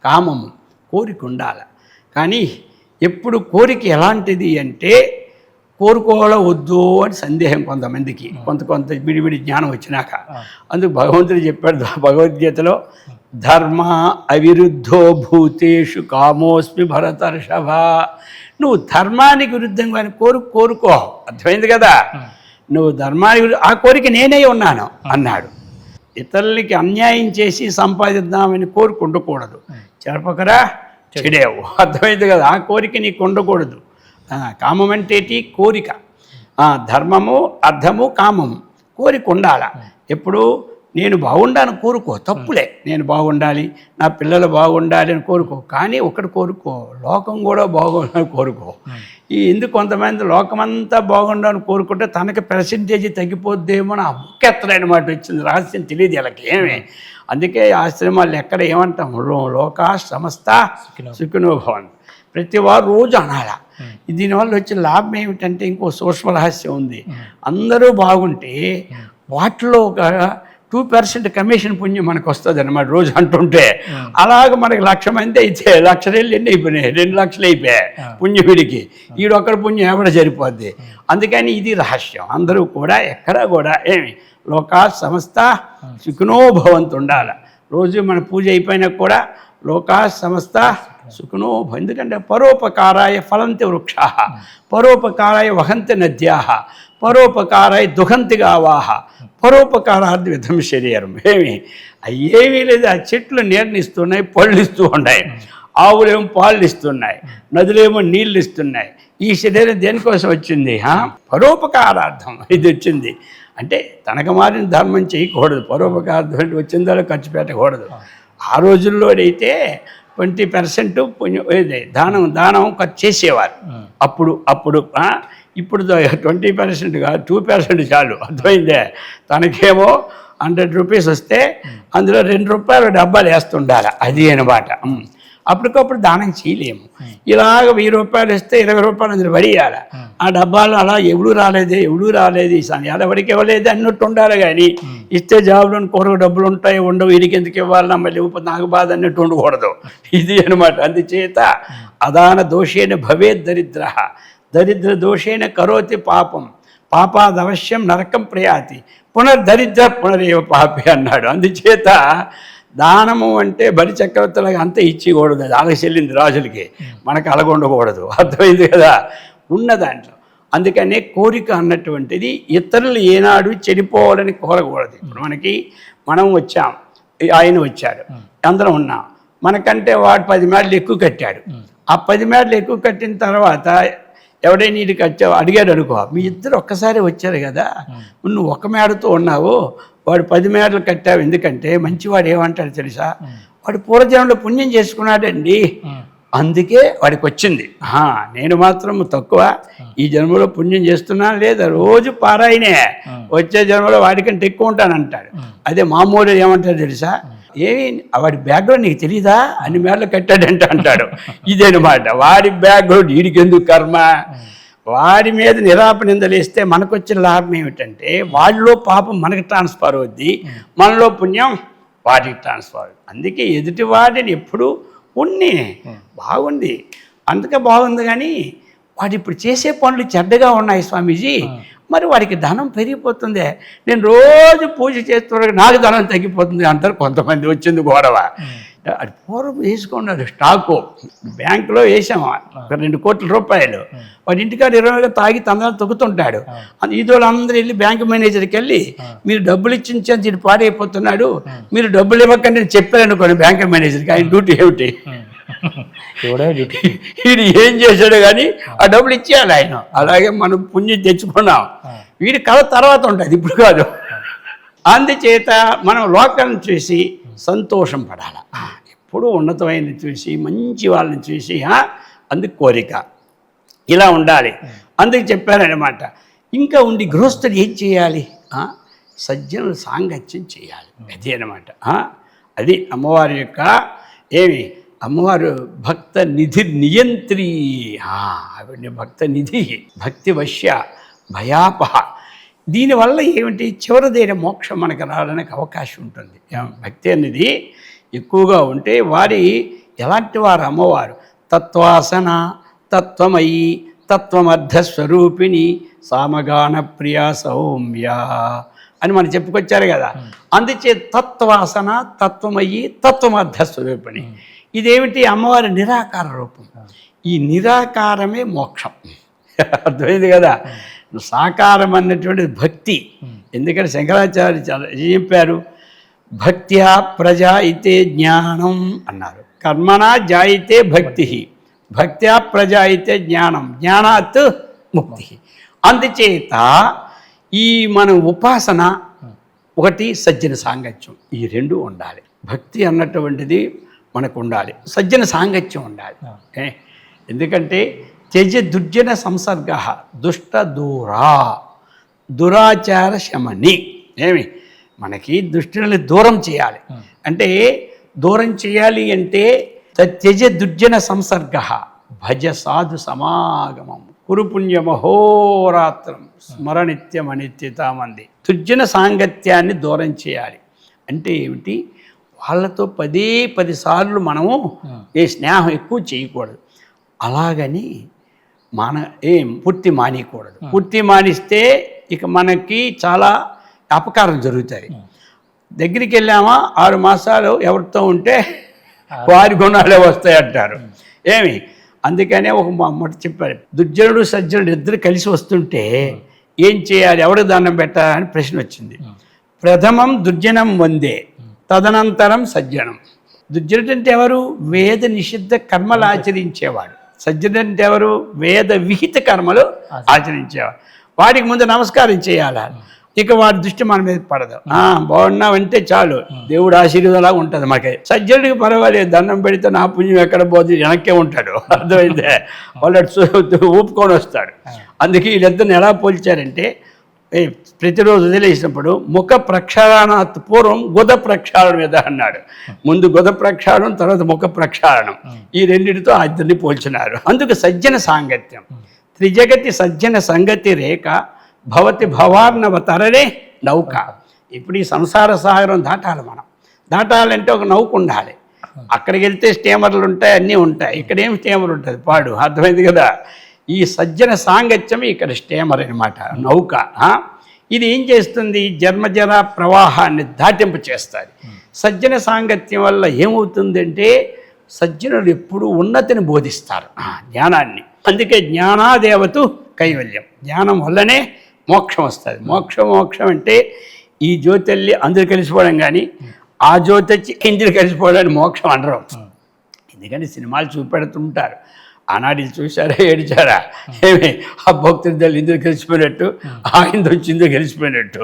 కామము, కోరిక ఉండాలి. కానీ ఎప్పుడు కోరిక ఎలాంటిది అంటే కోరుకోవాలో వద్దు అని సందేహం కొంతమందికి, కొంత విడివిడి జ్ఞానం వచ్చినాక. అందుకు భగవంతుడు చెప్పాడు భగవద్గీతలో, ధర్మ అవిరుద్ధో భూతేషు కామోస్మి భరతర్షభ. నువ్వు ధర్మానికి విరుద్ధంగా కోరుకో, అర్థమైంది కదా. నువ్వు ధర్మానికి ఆ కోరిక నేనే ఉన్నాను అన్నాడు. ఇతరులకి అన్యాయం చేసి సంపాదిద్దామని కోరిక ఉండకూడదు. చెరపకరా చెడేవు, అర్థమైంది కదా. ఆ కోరిక నీకు ఉండకూడదు. కామం అంటే కోరిక. ధర్మము, అర్థము, కామము, కోరిక ఉండాల. ఎప్పుడు నేను బాగుండాలని కోరుకో, తప్పులే. నేను బాగుండాలి, నా పిల్లలు బాగుండాలి అని కోరుకో. కానీ ఒకటి కోరుకో, లోకం కూడా బాగుండాలని కోరుకో. ఎందుకు కొంతమంది లోకమంతా బాగుండాలని కోరుకుంటే తనకి పర్సెంటేజ్ తగ్గిపోద్దేమో అని ముఖ్యత్తలైన మాట వచ్చింది. రహస్యం తెలియదు వీళ్ళకి ఏమి. అందుకే ఆశ్రమాలు ఎక్కడ ఏమంటాం, లోకా సమస్త సుఖినో భవంతు, ప్రతి వారు రోజు అనాల. దీనివల్ల వచ్చే లాభం ఏమిటంటే ఇంకో సూక్ష్మ రహస్యం ఉంది. అందరూ బాగుంటే వాటిలో ఒక 2% కమిషన్ పుణ్యం మనకు వస్తుంది అన్నమాట రోజు అంటుంటే. అలాగ మనకి 1,00,000 మంది అయితే 1,00,000 ఎన్ని అయిపోయినాయి, 2 లక్షలు అయిపోయాయి పుణ్యవిడికి. ఈడొక్కడి పుణ్యం ఎవడ సరిపోద్ది. అందుకని ఇది రహస్యం. అందరూ కూడా ఎక్కడా కూడా ఏమి లోకా సమస్త సుఖినో భవంతు ఉండాలి. రోజు మన పూజ అయిపోయినా కూడా లోకా సమస్త సుఖినో. ఎందుకంటే పరోపకారాయ ఫలంతి వృక్షా, పరోపకారాయ వహంతి నద్యా, పరోపకారాయ దుహంతి గావాహ, పరోపకారార్థ విధం శరీరం. ఏమీ లేదు. ఆ చెట్లు నీరునిస్తున్నాయి, పళ్ళు ఇస్తూ ఉన్నాయి. ఆవులేమో పాలు ఇస్తున్నాయి, నదులేమో నీళ్ళు ఇస్తున్నాయి. ఈ శరీరం దేనికోసం వచ్చింది? పరోపకారార్థం ఇది వచ్చింది. అంటే తనకు మారిన ధర్మం చేయకూడదు. పరోపకారార్థం వచ్చిందో ఖర్చు పెట్టకూడదు. ఆ రోజుల్లోనైతే 20% పుణ్యం దానం ఖర్చు చేసేవారు. అప్పుడు ఇప్పుడు 20% కాదు, 2% చాలు, అర్థమైందే. తనకేమో 100 రూపీస్ వస్తే అందులో 2 రూపాయలు డబ్బాలు వేస్తుండాలి. అది అనమాట. అప్పటికప్పుడు దానం చేయలేము. ఇలాగ 1000 రూపాయలు ఇస్తే 20 రూపాయలు అందులో పడియాలి. ఆ డబ్బాలు అలా ఎవడు రాలేదు ఎవరికి ఇవ్వలేదు అన్నట్టు ఉండాలి. కానీ ఇస్తే జాబులను కొరకు డబ్బులు ఉంటాయి, ఉండవు, వీడికి ఎందుకు ఇవ్వాలన్నా మళ్ళీ నాకు బాధ అన్నట్టు ఉండకూడదు. ఇది అనమాట. అందుచేత అదాన దోషేణ భవేద్ దరిద్ర, దరిద్ర దోషేణ కరోతి పాపం, పాపాదవశ్యం నరకం ప్రయాతి, పునర్దరిద్ర పునరేవ పాపి అన్నాడు. అందుచేత దానము అంటే బలి చక్రవర్తులకి అంతా ఇచ్చేయకూడదు. అది అలాగ చెల్లింది రాజులకి, మనకు అలాగొండకూడదు. అర్థమైంది కదా ఉన్న దాంట్లో. అందుకనే కోరిక అన్నటువంటిది ఇతరులు ఏనాడు చెడిపోవాలని కోరకూడదు. ఇప్పుడు మనం వచ్చాం, ఆయన వచ్చాడు, అందరం ఉన్నాం. మనకంటే వాడు 10 మేడలు ఎక్కువ కట్టాడు. ఆ 10 మేడలు ఎక్కువ కట్టిన తర్వాత ఎవడైనా నీటికి వచ్చావు అడిగాడు అనుకో, మీ ఇద్దరు ఒక్కసారి వచ్చారు కదా, నువ్వు ఒక మేడతో ఉన్నావు, వాడు 10 మేడలు కట్టావు. ఎందుకంటే మంచివాడు ఏమంటాడు తెలుసా, వాడు పూర్వజన్మలో పుణ్యం చేసుకున్నాడండి, అందుకే వాడికి వచ్చింది. నేను మాత్రం తక్కువ, ఈ జన్మలో పుణ్యం చేస్తున్నాను లేదా, రోజు పారాయణే, వచ్చే జన్మలో వాడికంటే ఎక్కువ ఉంటానంటాడు. అదే మామూలు ఏమంటాడు తెలుసా, ఏమి వాడి బ్యాక్గ్రౌండ్ నీకు తెలీదా, అన్ని మేడలు కట్టాడంటే అంటాడు. ఇదేనమాట వాడి బ్యాక్గ్రౌండ్. వీడికి ఎందుకు కర్మ, వాడి మీద నిరాపనిందలేస్తే మనకు వచ్చిన లాభం ఏమిటంటే వాళ్ళలో పాపం మనకి ట్రాన్స్ఫర్ అవుద్ది, మనలో పుణ్యం వాటికి ట్రాన్స్ఫర్ అవుద్ది. అందుకే ఎదుటి వాడిని ఎప్పుడు బాగుంది అందుకే బాగుంది. కానీ వాడు ఇప్పుడు చేసే పనులు చెడ్డగా ఉన్నాయి స్వామీజీ, మరి వాడికి ధనం పెరిగిపోతుంది, నేను రోజు పూజ చేస్తున్నా నాకు ధనం తగ్గిపోతుంది అంటారు కొంతమంది. వచ్చింది గొడవ. అది పూర్వం వేసుకున్నాడు స్టాకు, బ్యాంకులో వేసాము 2 కోట్ల రూపాయలు, వాడి ఇంటికాడ 20 తాగి తందనాలు తొక్కుతుంటాడు. ఈదోళ్ళు అందరూ వెళ్ళి బ్యాంకు మేనేజర్కి వెళ్ళి, మీరు డబ్బులు ఇచ్చించని దీన్ని పాడైపోతున్నాడు, మీరు డబ్బులు ఇవ్వకండి నేను చెప్పాను అనుకోండి బ్యాంకు మేనేజర్కి. ఆయన డ్యూటీ ఏమిటి, వీడు ఏం చేశాడు కానీ ఆ డబ్బులు ఇచ్చేయాలి ఆయన. అలాగే మనం పుణ్యం తెచ్చుకున్నాం, వీడి కళ తర్వాత ఉంటుంది, ఇప్పుడు కాదు. అందుచేత మనం లోకాలను చూసి సంతోషం పడాలి, ఎప్పుడూ ఉన్నతమైన చూసి మంచి వాళ్ళని చూసి అందుకు కోరిక ఇలా ఉండాలి. అందుకు చెప్పారనమాట. ఇంకా ఉండి గృహస్థుడు ఏం చేయాలి, సజ్జనులు సాంగత్యం చేయాలి. అదే అనమాట. అది అమ్మవారి యొక్క అమ్మవారు భక్త నిధి నియంత్రి. ఆవిడ భక్త నిధి, భక్తి వశ్య భయాపహ. దీనివల్ల ఏమిటి, చివరిదైన మోక్షం మనకు రావడానికి అవకాశం ఉంటుంది. భక్తి అనేది ఎక్కువగా ఉంటే వారి ఎలాంటి వారు అమ్మవారు? తత్వాసన, తత్వమయీ, తత్వమర్ధస్వరూపిణి, సామగాన ప్రియ సౌమ్య అని మనం చెప్పుకొచ్చారు కదా. అందుచే తత్వాసన, తత్వమయీ, తత్వమర్ధస్వరూపిణి. ఇదేమిటి? అమ్మవారి నిరాకార రూపం. ఈ నిరాకారమే మోక్షం. అర్థమైంది కదా. సాకారం అన్నటువంటి భక్తి. ఎందుకంటే శంకరాచార్య చాలా చెప్పారు, భక్త్యా ప్రజాయితే జ్ఞానం అన్నారు. కర్మణా జాయితే భక్తి, భక్త్యా ప్రజాయితే జ్ఞానం, జ్ఞానాత్ ముక్తి. అందుచేత ఈ మన ఉపాసన ఒకటి, సజ్జన సాంగత్యం, ఈ రెండు ఉండాలి. భక్తి అన్నటువంటిది మనకు ఉండాలి, సజ్జన సాంగత్యం ఉండాలి. ఎందుకంటే త్యజ దుర్జన సంసర్గ దుష్ట దూరా, దురాచార శమని. ఏమి మనకి దుష్టులని దూరం చేయాలి. అంటే దూరం చేయాలి అంటే త్యజ దుర్జన సంసర్గ భజ సాధు సమాగమం కురుపుణ్యమహోరాత్రం స్మరణిత్యం అనిత్యతామంది. దుర్జన సాంగత్యాన్ని దూరం చేయాలి అంటే ఏమిటి? వాళ్ళతో 10 సార్లు మనము స్నేహం ఎక్కువ చేయకూడదు. అలాగని పూర్తి మానేయకూడదు. పూర్తి మానిస్తే ఇక మనకి చాలా అపకారం జరుగుతాయి. దగ్గరికి వెళ్ళామా 6 మాసాలు ఎవరితో ఉంటే వారి గుణాలే వస్తాయి అంటారు. అందుకనే ఒక మాట చెప్పారు, దుర్జనుడు సజ్జనుడు ఇద్దరు కలిసి వస్తుంటే ఏం చేయాలి, ఎవరికి దండం పెట్టాలని ప్రశ్న వచ్చింది. ప్రథమం దుర్జనం వందే, తదనంతరం సజ్జనం. దుర్జనుడు అంటే ఎవరు? వేద నిషిద్ధ కర్మలు ఆచరించేవాడు. సజ్జనుడు అంటే ఎవరు? వేద విహిత కర్మలు ఆచరించేవాడు. వాడికి ముందు నమస్కారం చేయాలి. ఇక వాడి దృష్టి మన మీద పడదు. బాగున్నావంటే చాలు, దేవుడు ఆశీర్వాదంలా ఉంటుంది మాకే. సజ్జనుడికి పర్వాలేదు, దండం పెడితే నా పుణ్యం ఎక్కడ పోతుంది, వెనక్కే ఉంటాడు. అర్థమైందే, వాళ్ళు ఊపుకొని వస్తాడు. అందుకే వీళ్ళిద్దరిని ఎలా పోల్చారంటే, ప్రతిరోజు వదిలేసినప్పుడు ముఖ ప్రక్షాళనాత్ పూర్వం గుద ప్రక్షాళన మీద అన్నాడు. ముందు గుద ప్రక్షాళనం, తర్వాత ముఖ ప్రక్షాళనం. ఈ రెండింటితో ఆ ఇద్దరిని పోల్చినారు. అందుకు సజ్జన సాంగత్యం. త్రిజగతి సజ్జన సంగతి రేఖ భవతి భవార్ణవ తరనే నౌక. ఇప్పుడు ఈ సంసార సాగరం దాటాలి. మనం దాటాలంటే ఒక నౌక ఉండాలి. అక్కడికి వెళ్తే స్టీమర్లు ఉంటాయి, అన్నీ ఉంటాయి. ఇక్కడేం స్టీమర్ ఉంటుంది, పాడు. అర్థమైంది కదా. ఈ సజ్జన సాంగత్యం ఇక్కడ స్టీమర్ అనమాట, నౌక. ఇది ఏం చేస్తుంది? జన్మజర ప్రవాహాన్ని దాటింపు చేస్తుంది. సజ్జన సాంగత్యం వల్ల ఏమవుతుందంటే సజ్జనులు ఎప్పుడూ ఉన్నతిని బోధిస్తారు, జ్ఞానాన్ని. అందుకే జ్ఞానాదేవతు కైవల్యం. జ్ఞానం వల్లనే మోక్షం వస్తుంది. మోక్షం అంటే ఈ జ్యోతిల్లి అందరు కలిసిపోవడం, కానీ ఆ జ్యోతి వచ్చి ఇందులో కలిసిపోవడానికి మోక్షం అనరు. ఎందుకంటే సినిమాలు చూపెడుతుంటారు. ఆనాడు చూసారా, ఏడిచారా? ఆ భక్తులు ఇందులో కలిసిపోయినట్టు, ఆయన వచ్చి ఇందులో కలిసిపోయినట్టు.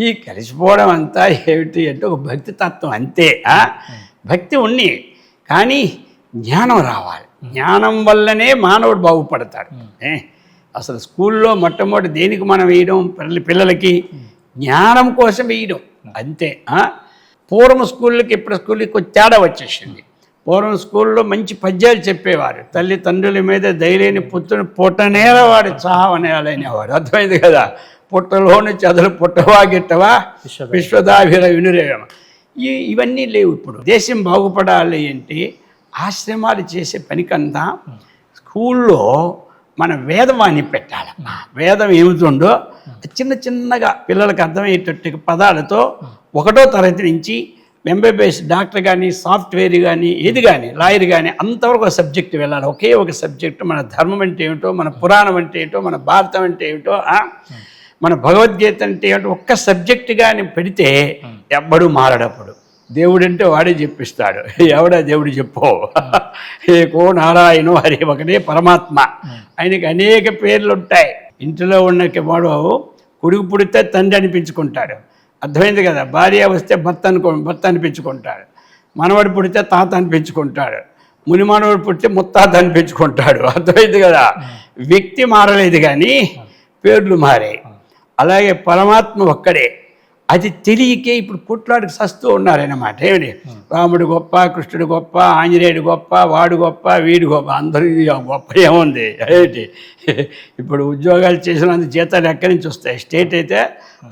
ఈ కలిసిపోవడం అంతా ఏమిటి అంటే ఒక భక్తి తత్వం అంతే. భక్తి ఉంది, కానీ జ్ఞానం రావాలి. జ్ఞానం వల్లనే మానవుడు బాగుపడతాడు. అసలు స్కూల్లో మొట్టమొదటి దేనికి మనం వేయడం? పిల్లలకి జ్ఞానం కోసం వేయడం అంతే. పూర్వం స్కూళ్ళకి ఇప్పుడు స్కూల్కి కొంచెం తేడా వచ్చేసింది. పూర్వం స్కూల్లో మంచి పద్యాలు చెప్పేవారు. తల్లిదండ్రుల మీద ధైర్యాన్ని పుత్రుని పుట్టనేరవాడు చావనేవాడు. అర్థమైంది కదా. పుట్టలోని చదులు పుట్టవా గిట్టవా విశ్వదాభిర వినురేమ. ఇవన్నీ లేవు ఇప్పుడు. దేశం బాగుపడాలి అంటే ఆశ్రమాలు చేసే పనికన్నా స్కూల్లో మన వేదవాణి పెట్టాలి. వేదం ఏమిటుందో చిన్నగా పిల్లలకు అర్థమయ్యేటట్టు పదాలతో 1వ తరగతి నుంచి ఎంబీబీఎస్ డాక్టర్ కానీ, సాఫ్ట్వేర్ కానీ, ఏది కానీ, లాయర్ కానీ, అంతవరకు ఒక సబ్జెక్టు వెళ్ళాలి. ఒకే ఒక సబ్జెక్టు. మన ధర్మం అంటే ఏమిటో, మన పురాణం అంటే ఏమిటో, మన భారతం అంటే ఏమిటో, మన భగవద్గీత అంటే ఏమిటో ఒక్క సబ్జెక్టు కానీ పెడితే ఎవ్వడూ మారడప్పుడు. దేవుడు అంటే వాడే చెప్పిస్తాడు. ఎవడా దేవుడు చెప్పో? ఏకో నారాయణో హరి, ఒకటే పరమాత్మ. ఆయనకి అనేక పేర్లు ఉంటాయి. ఇంటిలో ఉన్న వాడు కొడుకు పుడితే తండ్రి అనిపించుకుంటాడు. అర్థమైంది కదా. భార్య వస్తే భర్త అనిపించుకుంటాడు. మనవాడు పుడితే తాత అనిపించుకుంటాడు. ముని మనవాడు పుడితే ముత్తాత అనిపించుకుంటాడు. అర్థమైంది కదా. వ్యక్తి మారలేదు కానీ పేర్లు మారాయి. అలాగే పరమాత్మ ఒక్కడే. అది తెలియకే ఇప్పుడు కొట్లాడికి సస్తూ ఉన్నారన్నమాట. ఏమిటి? రాముడు గొప్ప, కృష్ణుడు గొప్ప, ఆంజనేయుడు గొప్ప, వాడు గొప్ప, వీడు గొప్ప, అందరూ గొప్ప ఏముంది? ఏంటి ఇప్పుడు ఉద్యోగాలు చేసినందుకు జీతాలు ఎక్కడి నుంచి వస్తాయి? స్టేట్ అయితే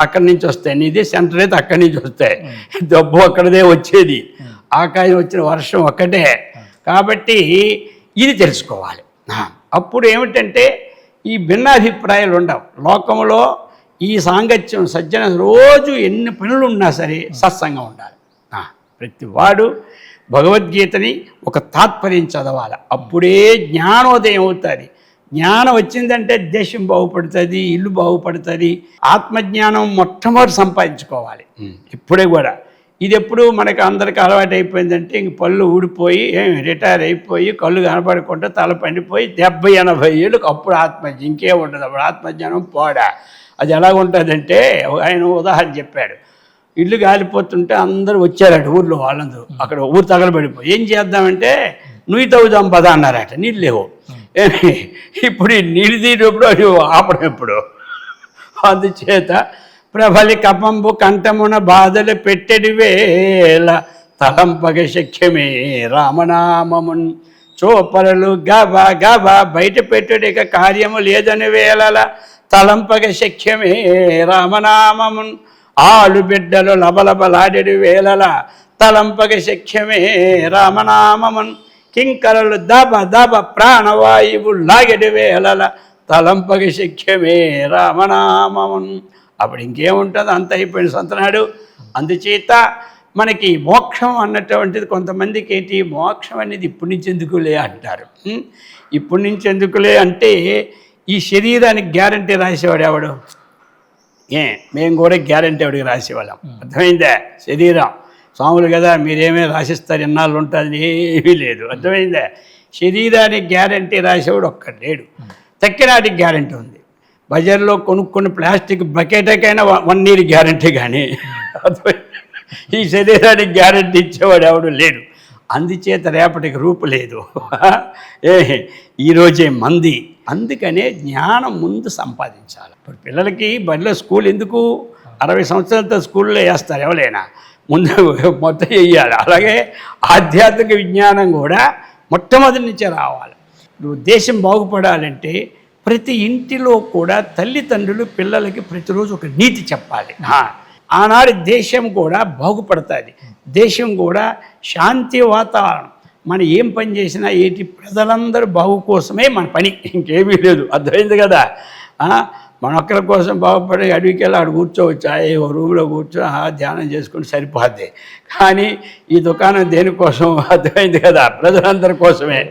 అక్కడి నుంచి వస్తాయి, నీది సెంటర్ అయితే అక్కడి నుంచి వస్తాయి. డబ్బు అక్కడదే వచ్చేది. ఆకాశం వచ్చిన వర్షం ఒక్కటే. కాబట్టి ఇది తెలుసుకోవాలి. అప్పుడు ఏమిటంటే ఈ భిన్నాభిప్రాయాలు ఉండవు లోకంలో. ఈ సాంగత్యం సజ్జన రోజు ఎన్ని పనులు ఉన్నా సరే సత్సంగం ఉండాలి. ప్రతి వాడు భగవద్గీతని ఒక తాత్పర్యం చదవాలి. అప్పుడే జ్ఞానోదయం అవుతుంది. జ్ఞానం వచ్చిందంటే దేశం బాగుపడుతుంది, ఇల్లు బాగుపడుతుంది. ఆత్మజ్ఞానం మొట్టమొదటి సంపాదించుకోవాలి ఇప్పుడే కూడా. ఇది ఎప్పుడు మనకు అందరికీ అలవాటు అయిపోయిందంటే ఇంక పళ్ళు ఊడిపోయి రిటైర్ అయిపోయి కళ్ళు కనపడకుండా తల పండిపోయి 70-80 ఏళ్ళకి అప్పుడు ఆత్మజ్ఞానం ఇంకేం ఉంటుంది. అప్పుడు ఆత్మజ్ఞానం పోడా. అది ఎలాగుంటుందంటే ఆయన ఉదాహరణ చెప్పాడు. ఇల్లు కాలిపోతుంటే అందరూ వచ్చారట ఊర్లో వాళ్ళందరూ. అక్కడ ఊరు తగలబడిపోయి ఏం చేద్దామంటే నువ్వు తవ్వుదాం పద అన్నారట. నీళ్ళు లేవు. ఇప్పుడు నీళ్ళు తీరేప్పుడు అది ఆపడం ఎప్పుడు. అందుచేత ప్రభలి కపంబు కంఠమున బాధలు పెట్టెడి వేళ తలంపగ శక్యమే రామనామమున్ చోపరలు గబా గబా బయట పెట్టుడిక కార్యము లేదని వేళల తలంపగ శక్యమే రామనామమున్ ఆలు బిడ్డలు లబలబలాడెడి వేళల తలంపగ శక్యమే రామనామమున్ కింకరలు దబ దబ ప్రాణవాయువు లాగెడి వేళల తలంపగ శక్యమే రామనామమున్. అప్పుడు ఇంకేముంటుంది, అంత అయిపోయిన సంతనాడు. అందుచేత మనకి మోక్షం అన్నటువంటిది కొంతమందికి ఏంటి, మోక్షం అనేది ఇప్పటి నుంచి ఎందుకులే అంటారు. ఇప్పటి నుంచి ఎందుకులే అంటే ఈ శరీరానికి గ్యారంటీ రాసేవాడు ఎవడు? మేము కూడా గ్యారంటీ ఎవడికి రాసేవాళ్ళం. అర్థమైందా? శరీరం స్వాములు కదా మీరేమీ రాసిస్తారు ఎన్నాళ్ళు ఉంటుంది, ఏమీ లేదు. అర్థమైందా? శరీరానికి గ్యారంటీ రాసేవాడు ఒక్కడు లేడు. తక్కినాటికి గ్యారంటీ ఉంది. బజార్లో కొనుక్కున్న ప్లాస్టిక్ బకెట్కైనా 1 year గ్యారంటీ. కానీ ఈ శరీరానికి గ్యారంటీ ఇచ్చేవాడు ఎవడు లేడు. అందుచేత రేపటికి రూపు లేదు. ఈరోజే మంది. అందుకనే జ్ఞానం ముందు సంపాదించాలి. ఇప్పుడు పిల్లలకి బడిలో స్కూల్ ఎందుకు 60 సంవత్సరాలతో స్కూల్లో వేస్తారు ఎవరైనా, ముందు మొత్తం వేయాలి. అలాగే ఆధ్యాత్మిక విజ్ఞానం కూడా మొట్టమొదటి నుంచే రావాలి. నువ్వు దేశం బాగుపడాలంటే ప్రతి ఇంటిలో కూడా తల్లిదండ్రులు పిల్లలకి ప్రతిరోజు ఒక నీతి చెప్పాలి. ఆనాడు దేశం కూడా బాగుపడుతుంది. దేశం కూడా శాంతి వాతావరణం. మనం ఏం పని చేసినా ఏంటి ప్రజలందరూ బాగు కోసమే మన పని, ఇంకేమీ లేదు. అర్థమైంది కదా? మన ఒక్కరి కోసం బాగుపడి అడవికి వెళ్ళి ఆడు కూర్చోవచ్చు, ఓ రూమ్లో కూర్చో ధ్యానం చేసుకుని సరిపోద్ది. కానీ ఈ దుకాణం దేనికోసం? అర్థమైంది కదా? ప్రజలందరి కోసమే.